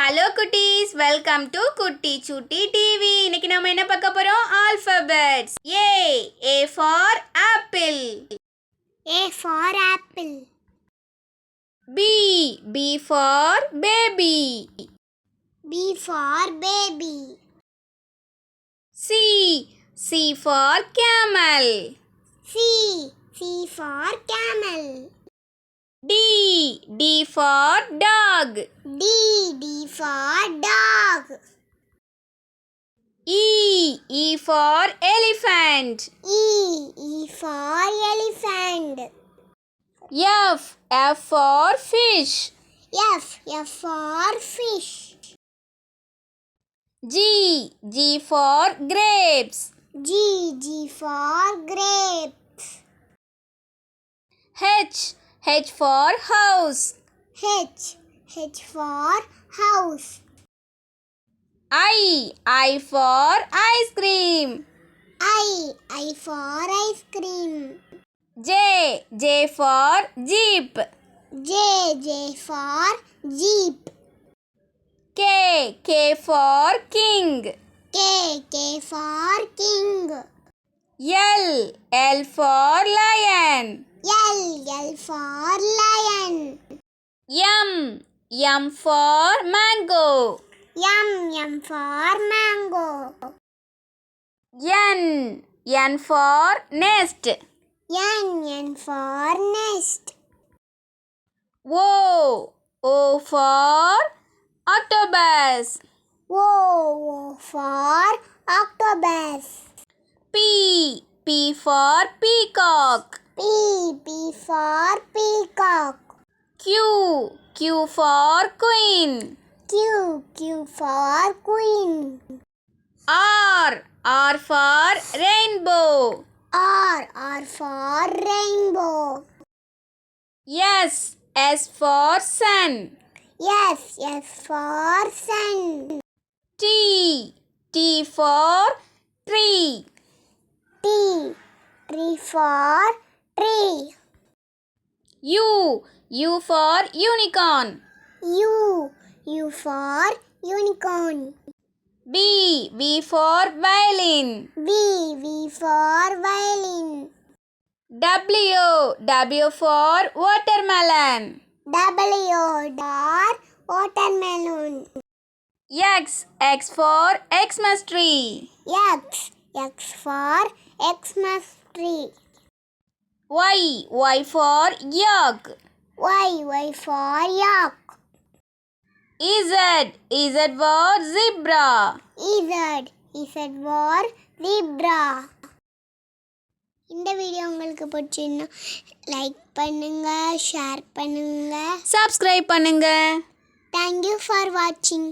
Hello cuties, welcome to KuttyChuttyTv. இன்னைக்கு நாம என்ன பார்க்க போறோம்? Alphabets. A for apple. A for apple. B for baby. B for baby. C for camel. C for camel. D for dog. D for dog. E for elephant. E for elephant. F for fish. F for fish. G for grapes. G for grapes. H for house. H for house. I for ice cream. I for ice cream. J for jeep. J for jeep. K for king. K for king. L for lion. L for lion. M for mango. M for mango. N for nest. N for nest. O for octopus. O for octopus. P for peacock. P for peacock. Q for queen. Q for queen. R for rainbow. R for rainbow. S for sun. S for sun. T for tree. T for tree. U for unicorn. U for unicorn. V for violin. V for violin. W for watermelon. W for watermelon. X for X-mastree. X for X-mastree. Y for yak. Y for yak. Z for zebra. Z for zebra. இந்த video உங்களுக்கு பிடிச்சிருந்தா like பண்ணுங்க, share பண்ணுங்க, subscribe பண்ணுங்க. Thank you for watching.